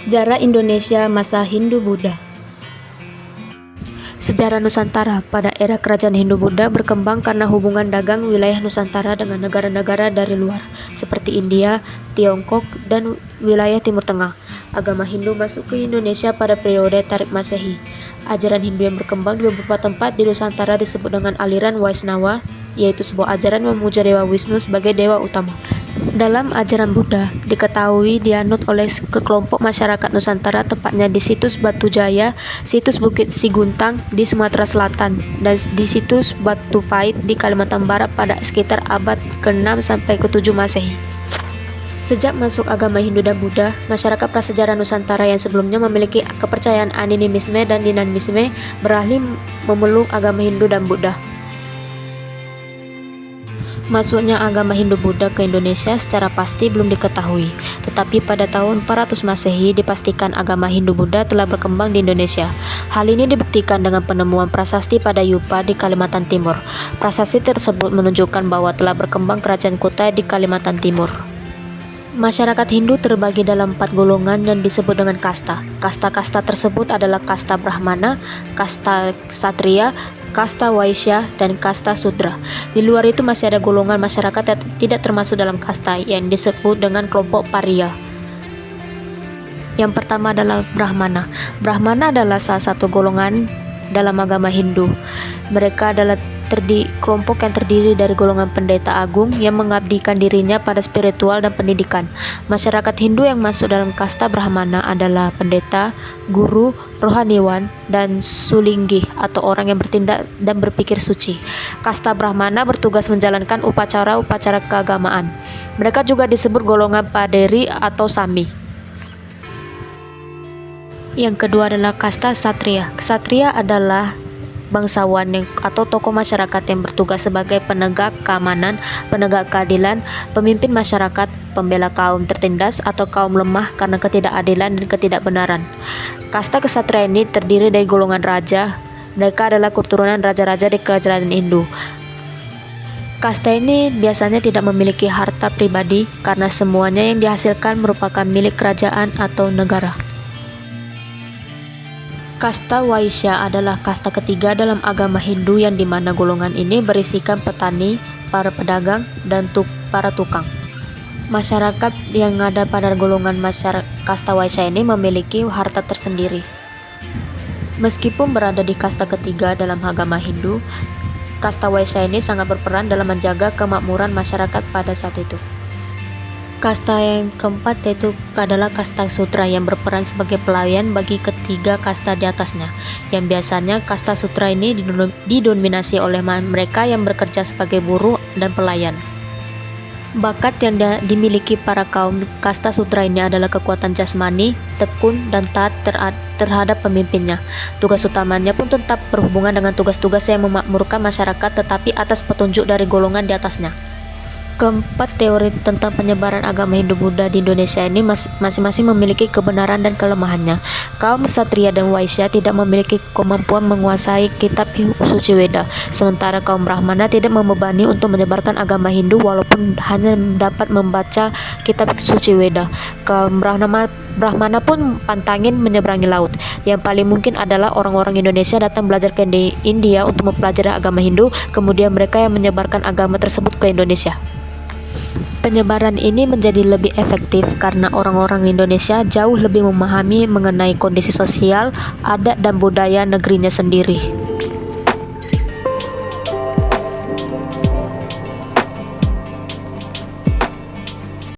Sejarah Indonesia masa Hindu-Buddha. Sejarah Nusantara pada era kerajaan Hindu-Buddha berkembang karena hubungan dagang wilayah Nusantara dengan negara-negara dari luar, seperti India, Tiongkok, dan wilayah Timur Tengah. Agama Hindu masuk ke Indonesia pada periode Tarik Masehi. Ajaran Hindu yang berkembang di beberapa tempat di Nusantara disebut dengan aliran Vaishnava, yaitu sebuah ajaran memuja Dewa Wisnu sebagai dewa utama. Dalam ajaran Buddha, diketahui dianut oleh kelompok masyarakat Nusantara, tepatnya di situs Batu Jaya, situs Bukit Siguntang di Sumatera Selatan, dan di situs Batu Pait di Kalimantan Barat pada sekitar abad ke-6 sampai ke-7 Masehi. Sejak masuk agama Hindu dan Buddha, masyarakat prasejarah Nusantara yang sebelumnya memiliki kepercayaan animisme dan dinamisme beralih memeluk agama Hindu dan Buddha. Masuknya agama Hindu-Buddha ke Indonesia secara pasti belum diketahui, tetapi pada tahun 400 Masehi dipastikan agama Hindu-Buddha telah berkembang di Indonesia. Hal ini dibuktikan dengan penemuan prasasti pada Yupa di Kalimantan Timur. Prasasti tersebut menunjukkan bahwa telah berkembang kerajaan kota di Kalimantan Timur. Masyarakat Hindu terbagi dalam 4 golongan dan disebut dengan kasta. Kasta-kasta tersebut adalah kasta Brahmana, kasta Ksatria, kasta Waisya, dan kasta Sudra. Di luar itu masih ada golongan masyarakat yang tidak termasuk dalam kasta yang disebut dengan kelompok paria. Yang pertama adalah Brahmana. Brahmana adalah salah satu golongan dalam agama Hindu. Mereka adalah kelompok yang terdiri dari golongan pendeta agung yang mengabdikan dirinya pada spiritual dan pendidikan. Masyarakat Hindu yang masuk dalam kasta Brahmana adalah pendeta, guru, rohaniwan, dan sulinggi atau orang yang bertindak dan berpikir suci. Kasta Brahmana bertugas menjalankan upacara-upacara keagamaan. Mereka juga disebut golongan paderi atau sami. Yang kedua adalah kasta Ksatria. Ksatria adalah bangsawan atau tokoh masyarakat yang bertugas sebagai penegak keamanan, penegak keadilan, pemimpin masyarakat, pembela kaum tertindas atau kaum lemah karena ketidakadilan dan ketidakbenaran. Kasta Ksatria ini terdiri dari golongan raja. Mereka adalah keturunan raja-raja di kerajaan Hindu. Kasta ini biasanya tidak memiliki harta pribadi karena semuanya yang dihasilkan merupakan milik kerajaan atau negara. Kasta Waisya adalah kasta ketiga dalam agama Hindu yang dimana golongan ini berisikan petani, para pedagang, dan para tukang. Masyarakat yang ada pada golongan kasta Waisya ini memiliki harta tersendiri. Meskipun berada di kasta ketiga dalam agama Hindu, kasta Waisya ini sangat berperan dalam menjaga kemakmuran masyarakat pada saat itu. Kasta yang keempat yaitu adalah kasta Sudra yang berperan sebagai pelayan bagi ketiga kasta di atasnya, yang biasanya kasta Sudra ini didominasi oleh mereka yang bekerja sebagai buruh dan pelayan. Bakat yang dimiliki para kaum kasta Sudra ini adalah kekuatan jasmani, tekun, dan taat terhadap pemimpinnya. Tugas utamanya pun tetap berhubungan dengan tugas-tugas yang memakmurkan masyarakat tetapi atas petunjuk dari golongan di atasnya. Keempat teori tentang penyebaran agama Hindu-Buddha di Indonesia ini masing-masing memiliki kebenaran dan kelemahannya. Kaum Ksatria dan Waisya tidak memiliki kemampuan menguasai kitab suci Weda, sementara kaum Brahmana tidak membebani untuk menyebarkan agama Hindu walaupun hanya dapat membaca kitab suci Weda. Kaum Brahmana pun pantangin menyeberangi laut. Yang paling mungkin adalah orang-orang Indonesia datang belajar ke India untuk mempelajari agama Hindu, kemudian mereka yang menyebarkan agama tersebut ke Indonesia. Penyebaran ini menjadi lebih efektif karena orang-orang Indonesia jauh lebih memahami mengenai kondisi sosial, adat, dan budaya negerinya sendiri.